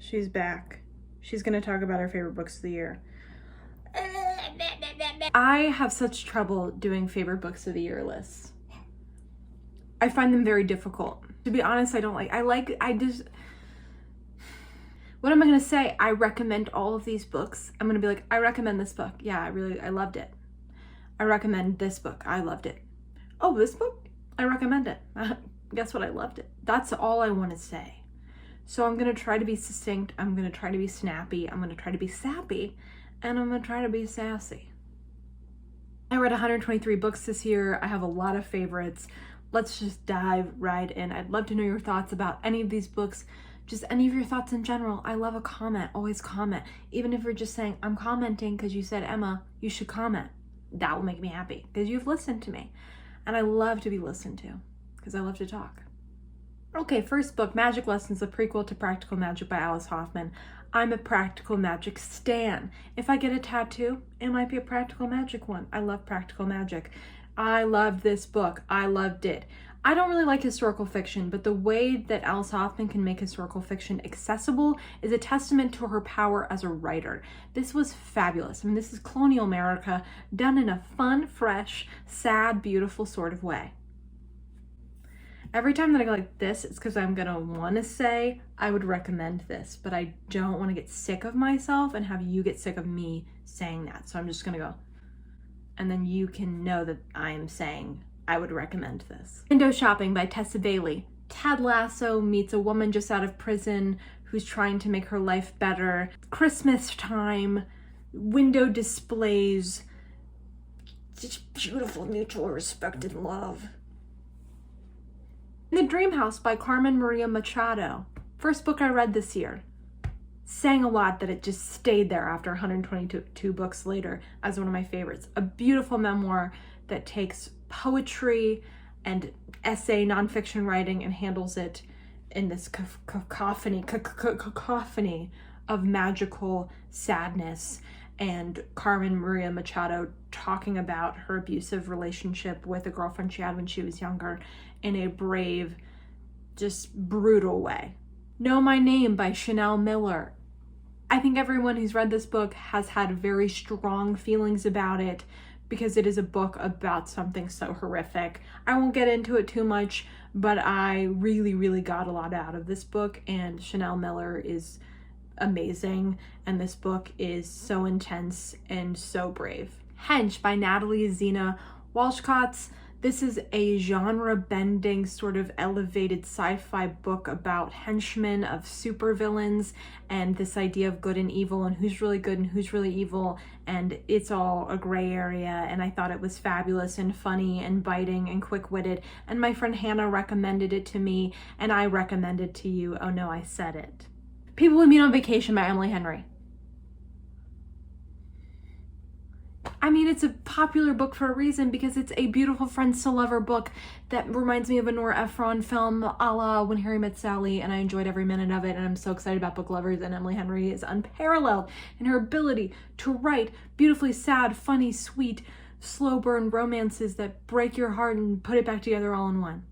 She's back. She's gonna talk about her favorite books of the year. I have such trouble doing favorite books of the year lists. I find them very difficult. To be honest, what am I gonna say? I recommend all of these books. I'm gonna be like, I recommend this book. Yeah, I loved it. I recommend this book. I loved it. Oh, this book? I recommend it. Guess what? I loved it. That's all I want to say. So I'm gonna try to be succinct. I'm gonna try to be snappy. I'm gonna try to be sappy. And I'm gonna try to be sassy. I read 123 books this year. I have a lot of favorites. Let's just dive right in. I'd love to know your thoughts about any of these books, just any of your thoughts in general. I love a comment. Always comment. Even if you're just saying, I'm commenting because you said, Emma, you should comment. That will make me happy because you've listened to me. And I love to be listened to because I love to talk. Okay, first book, Magic Lessons, a prequel to Practical Magic by Alice Hoffman. I'm a practical magic stan. If I get a tattoo, it might be a practical magic one. I love practical magic. I loved this book. I loved it. I don't really like historical fiction, but the way that Alice Hoffman can make historical fiction accessible is a testament to her power as a writer. This was fabulous. I mean, this is colonial America done in a fun, fresh, sad, beautiful sort of way. Every time that I go like this, it's because I'm gonna want to say I would recommend this, but I don't want to get sick of myself and have you get sick of me saying that. So I'm just gonna go, and then you can know that I am saying I would recommend this. Window Shopping by Tessa Bailey. Ted Lasso meets a woman just out of prison who's trying to make her life better. Christmas time, window displays, just beautiful mutual respect and love. The Dream House by Carmen Maria Machado. First book I read this year. Sang a lot that it just stayed there after 122 books later as one of my favorites. A beautiful memoir that takes poetry and essay nonfiction writing and handles it in this cacophony of magical sadness, and Carmen Maria Machado talking about her abusive relationship with a girlfriend she had when she was younger in a brave, just brutal way. Know My Name by Chanel Miller. I think everyone who's read this book has had very strong feelings about it because it is a book about something so horrific. I won't get into it too much, but I really, really got a lot out of this book, and Chanel Miller is amazing, and this book is so intense and so brave. Hench by Natalie Zena Walshkotz. This is a genre-bending, sort of elevated sci-fi book about henchmen of supervillains and this idea of good and evil and who's really good and who's really evil, and it's all a gray area, and I thought it was fabulous and funny and biting and quick-witted, and my friend Hannah recommended it to me, and I recommended to you. Oh no, I said it. People We Meet on Vacation by Emily Henry. I mean, it's a popular book for a reason because it's a beautiful friends to lover book that reminds me of a Nora Ephron film, a la When Harry Met Sally, and I enjoyed every minute of it, and I'm so excited about book lovers, and Emily Henry is unparalleled in her ability to write beautifully sad, funny, sweet, slow burn romances that break your heart and put it back together all in one.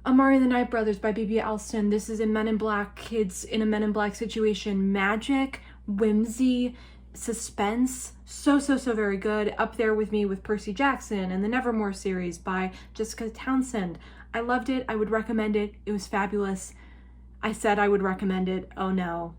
Amari and the Night Brothers by B.B. Alston. This is a Men in Black, kids in a Men in Black situation. Magic, whimsy, suspense, so very good. Up there with me with Percy Jackson and the Nevermore series by Jessica Townsend. I loved it. I would recommend it. It was fabulous. I said I would recommend it. Oh no.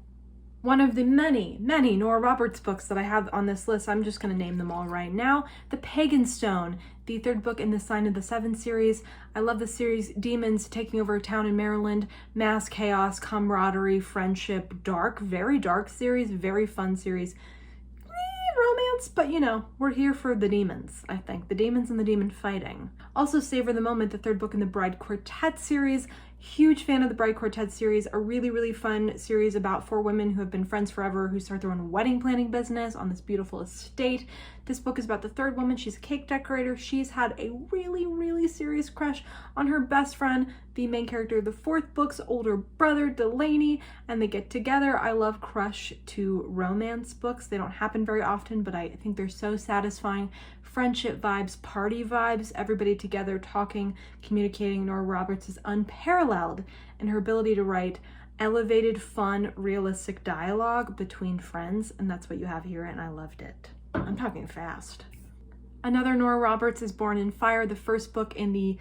One of the many Nora Roberts books that I have on this list, I'm just going to name them all right now. The Pagan Stone, the third book in the Sign of the Seven series. I love the series. Demons taking over a town in Maryland, mass chaos, camaraderie, friendship, dark, very dark series, very fun series. Romance, but you know, we're here for the demons, I think. The demons and the demon fighting. Also, Savor the Moment, the third book in the Bride Quartet series. Huge fan of the Bride Quartet series, a really fun series about four women who have been friends forever who start their own wedding planning business on this beautiful estate. This book is about the third woman. She's a cake decorator. She's had a really serious crush on her best friend, the main character of the fourth book's older brother, Delaney, and they get together. I love crush to romance books. They don't happen very often, but I think they're so satisfying. Friendship vibes, party vibes, everybody together talking, communicating. Nora Roberts is unparalleled in her ability to write. elevated, fun, realistic dialogue between friends, and that's what you have here, and I loved it. I'm talking fast. Another Nora Roberts is Born in Fire, the first book in the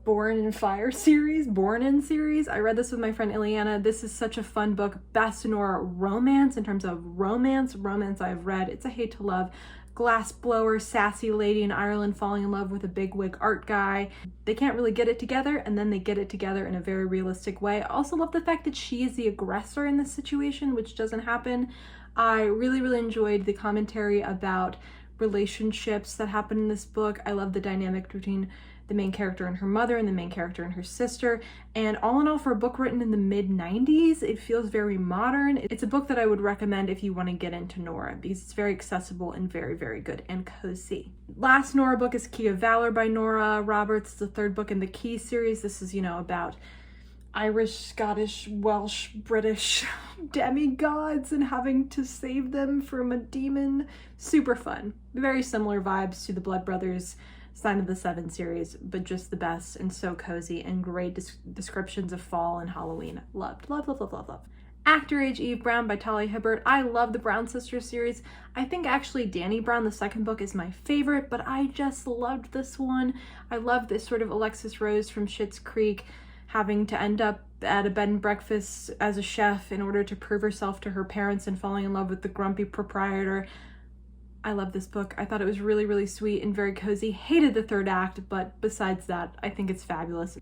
Born in series. I read this with my friend Ileana. This is such a fun book. Best Nora romance in terms of romance I've read. It's a hate to love. Glassblower, sassy lady in Ireland falling in love with a bigwig art guy. They can't really get it together, and then they get it together in a very realistic way. I also love the fact that she is the aggressor in this situation, which doesn't happen. I really enjoyed the commentary about relationships that happen in this book. I love the dynamic between the main character and her mother and the main character and her sister. And all in all, for a book written in the mid-90s, it feels very modern. It's a book that I would recommend if you want to get into Nora, because it's very accessible and very good and cozy. Last Nora book is Key of Valor by Nora Roberts. It's the third book in the Key series. This is, about Irish, Scottish, Welsh, British demigods and having to save them from a demon. Super fun. Very similar vibes to the Blood Brothers Sign of the Seven series, but just the best and so cozy and great descriptions of fall and Halloween. Loved. Actor Age Eve Brown by Talia Hibbert. I love the Brown Sisters series. I think actually Dani Brown, the second book, is my favorite, but I just loved this one. I love this sort of Alexis Rose from Schitt's Creek having to end up at a bed and breakfast as a chef in order to prove herself to her parents and falling in love with the grumpy proprietor. I love this book. I thought it was really sweet and very cozy. Hated the third act, but besides that, I think it's fabulous.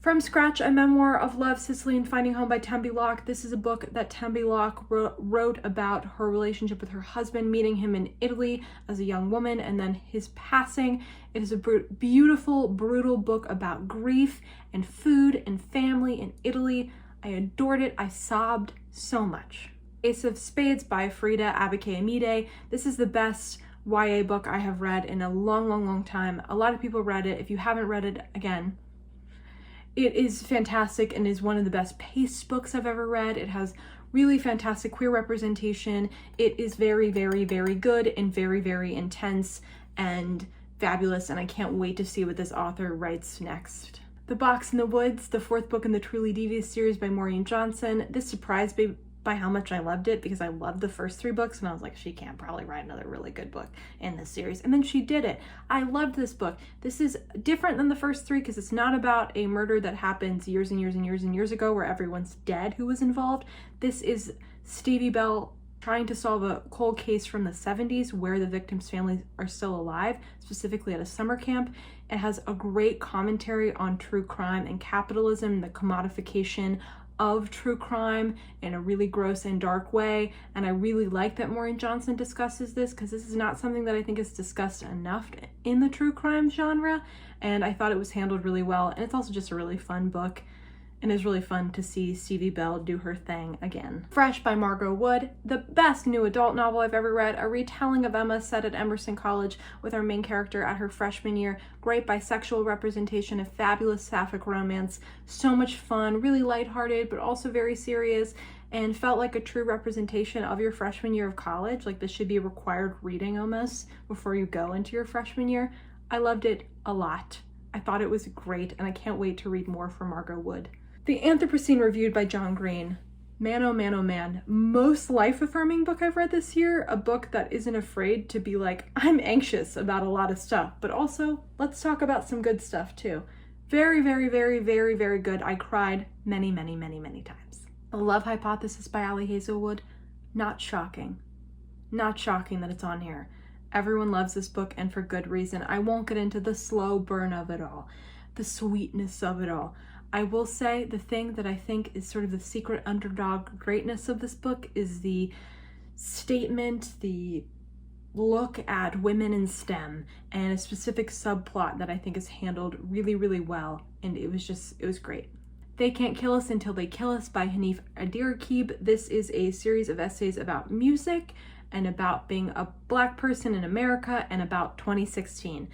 From Scratch, a memoir of love, Sicily, and finding home by Tembi Locke. This is a book that Tembi Locke wrote about her relationship with her husband, meeting him in Italy as a young woman, and then his passing. It is a beautiful, brutal book about grief and food and family in Italy. I adored it. I sobbed so much. Ace of Spades by Frida Abike-Amide. This is the best YA book I have read in a long time. A lot of people read it. If you haven't read it, again, it is fantastic and is one of the best paced books I've ever read. It has really fantastic queer representation. It is very good and very intense and fabulous, and I can't wait to see what this author writes next. The Box in the Woods, the fourth book in the Truly Devious series by Maureen Johnson. This surprised me by how much I loved it, because I loved the first three books and I was like, she can't probably write another really good book in this series, and then she did it. I loved this book. This is different than the first three because it's not about a murder that happens years ago where everyone's dead who was involved. This is Stevie Bell trying to solve a cold case from the 70s where the victims' families are still alive, specifically at a summer camp. It has a great commentary on true crime and capitalism, the commodification of true crime in a really gross and dark way, and I really like that Maureen Johnson discusses this, because this is not something that I think is discussed enough in the true crime genre, and I thought it was handled really well. And it's also just a really fun book, and it's really fun to see Stevie Bell do her thing again. Fresh by Margot Wood, the best new adult novel I've ever read, a retelling of Emma set at Emerson College with our main character at her freshman year. Great bisexual representation, a fabulous sapphic romance, so much fun, really lighthearted, but also very serious, and felt like a true representation of your freshman year of college. Like, this should be a required reading almost before you go into your freshman year. I loved it a lot. I thought it was great, and I can't wait to read more from Margot Wood. The Anthropocene Reviewed by John Green. Man, oh man, oh man. Most life-affirming book I've read this year. A book that isn't afraid to be like, I'm anxious about a lot of stuff, but also let's talk about some good stuff too. Very good. I cried many times. The Love Hypothesis by Ali Hazelwood. Not shocking. Not shocking that it's on here. Everyone loves this book, and for good reason. I won't get into the slow burn of it all, the sweetness of it all. I will say the thing that I think is sort of the secret underdog greatness of this book is the statement, the look at women in STEM, and a specific subplot that I think is handled really well, and it was great. They Can't Kill Us Until They Kill Us by Hanif Adirkib. This is a series of essays about music and about being a Black person in America and about 2016.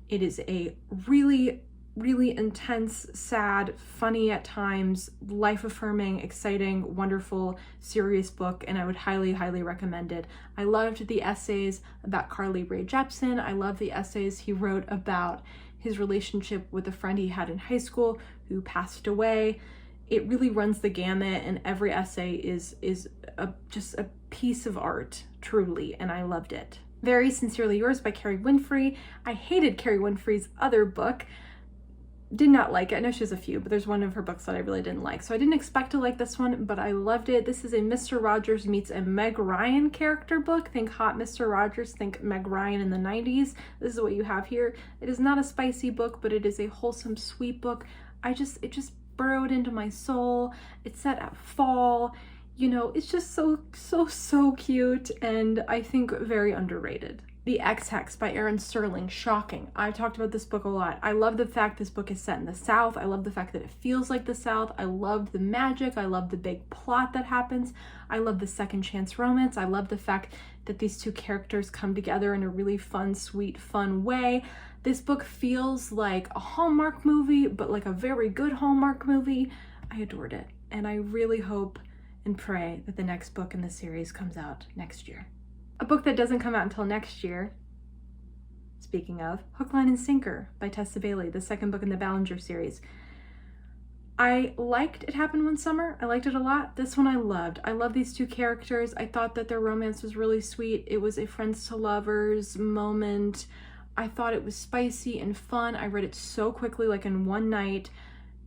It is a really intense, sad, funny at times, life-affirming, exciting, wonderful, serious book, and I would highly recommend it. I loved the essays about Carly Rae Jepsen. I love the essays he wrote about his relationship with a friend he had in high school who passed away. it really runs the gamut, and every essay is just a piece of art, truly, and I loved it. Very Sincerely Yours by Carrie Winfrey. I hated Carrie Winfrey's other book. Did not like it. I know she has a few, but there's one of her books that I really didn't like. So I didn't expect to like this one, but I loved it. This is a Mr. Rogers meets a Meg Ryan character book. Think hot Mr. Rogers, think Meg Ryan in the 90s. This is what you have here. It is not a spicy book, but it is a wholesome, sweet book. It just burrowed into my soul. It's set at fall. You know, it's just so cute, and I think very underrated. The Ex-Hex by Erin Sterling. Shocking. I've talked about this book a lot. I love the fact this book is set in the South. I love the fact that it feels like the South. I love the magic. I love the big plot that happens. I love the second chance romance. I love the fact that these two characters come together in a really fun, sweet, fun way. This book feels like a Hallmark movie, but like a very good Hallmark movie. I adored it, and I really hope and pray that the next book in the series comes out next year. A book that doesn't come out until next year, speaking of, Hook, Line, and Sinker by Tessa Bailey, the second book in the Ballinger series. I liked It Happened One Summer. I liked it a lot. This one I loved. I love these two characters. I thought that their romance was really sweet. It was a friends to lovers moment. I thought it was spicy and fun. I read it so quickly, like in one night.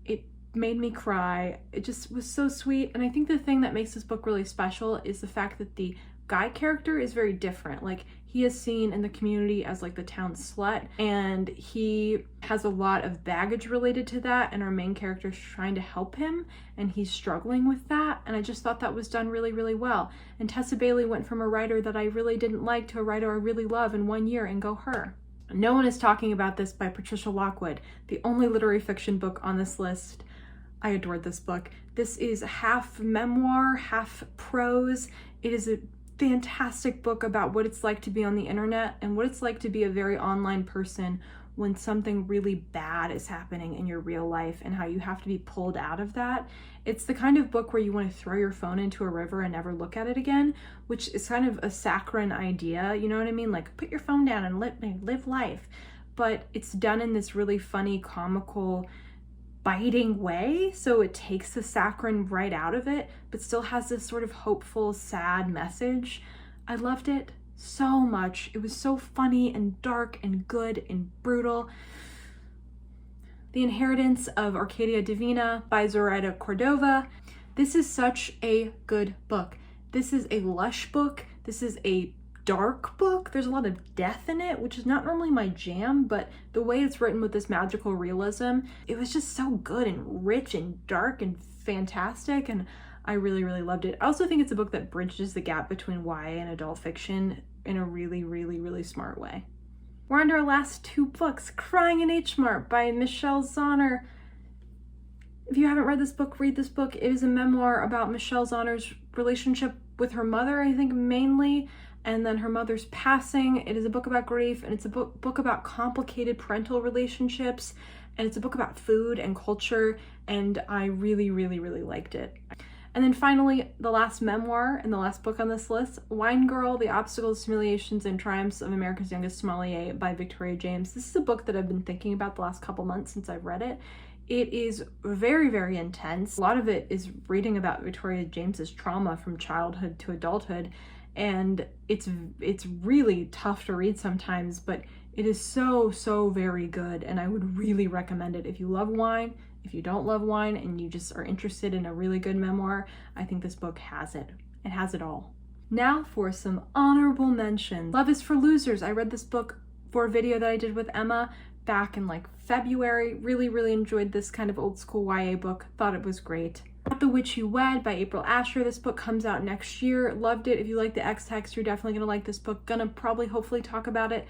It made me cry. It just was so sweet. And I think the thing that makes this book really special is the fact that the guy character is very different. Like, he is seen in the community as like the town slut, and he has a lot of baggage related to that, and our main character is trying to help him, and he's struggling with that, and I just thought that was done really, really well. And Tessa Bailey went from a writer that I really didn't like to a writer I really love in 1 year, and go her. No One Is Talking About This by Patricia Lockwood, the only literary fiction book on this list. I adored this book. This is half memoir, half prose. It is a fantastic book about what it's like to be on the internet and what it's like to be a very online person when something really bad is happening in your real life, and how you have to be pulled out of that. It's the kind of book where you want to throw your phone into a river and never look at it again, which is kind of a saccharine idea, you know what I mean? Like, put your phone down and live life. But it's done in this really funny, comical, biting way, so it takes the saccharine right out of it, but still has this sort of hopeful, sad message. I loved it so much. It was so funny and dark and good and brutal. The Inheritance of Arcadia Divina by Zoraida Cordova. This is such a good book. This is a lush book. This is a dark book. There's a lot of death in it, which is not normally my jam, but the way it's written with this magical realism, it was just so good and rich and dark and fantastic, and I really, really loved it. I also think it's a book that bridges the gap between YA and adult fiction in a really, really, really smart way. We're on to our last two books. Crying in H Mart by Michelle Zauner. If you haven't read this book, read this book. It is a memoir about Michelle Zauner's relationship with her mother, I think mainly, and then her mother's passing. It is a book about grief, and it's a book about complicated parental relationships, and it's a book about food and culture, and I really, really, really liked it. And then finally, the last memoir and the last book on this list, Wine Girl, The Obstacles, Humiliations, and Triumphs of America's Youngest Sommelier by Victoria James. This is a book that I've been thinking about the last couple months since I've read it. It is very, very intense. A lot of it is reading about Victoria James's trauma from childhood to adulthood, and it's really tough to read sometimes, but it is so very good, and I would really recommend it if you love wine. If you don't love wine and you just are interested in a really good memoir, I think this book has it. It has it all. Now for some honorable mentions. Love is for Losers. I read this book for a video that I did with Emma back in like February. Really, really enjoyed this kind of old school YA book. Thought it was great. At the Witch You Wed by April Asher. This book comes out next year. Loved it. If you like the Ex-Hex, you're definitely gonna like this book. Gonna probably hopefully talk about it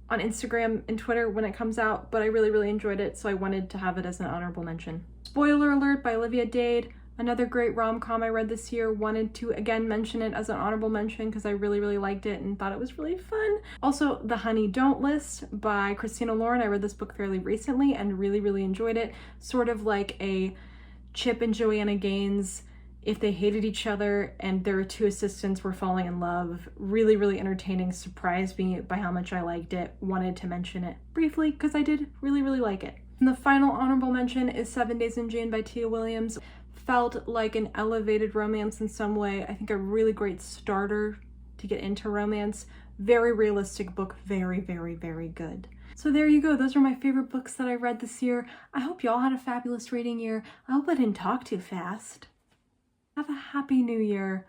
on Instagram and Twitter when it comes out, but I really, really enjoyed it, so I wanted to have it as an honorable mention. Spoiler Alert by Olivia Dade. Another great rom-com I read this year. Wanted to again mention it as an honorable mention because I really, really liked it and thought it was really fun. Also, The Honey Don't List by Christina Lauren. I read this book fairly recently and really, really enjoyed it. Sort of like a Chip and Joanna Gaines if they hated each other and their two assistants were falling in love. Really, really entertaining. Surprised me by how much I liked it. Wanted to mention it briefly because I did really, really like it. And the final honorable mention is 7 Days in June by Tia Williams. felt like an elevated romance in some way. I think a really great starter to get into romance. Very realistic book, very, very, very good. So there you go. Those are my favorite books that I read this year. I hope y'all had a fabulous reading year. I hope I didn't talk too fast. Have a happy new year.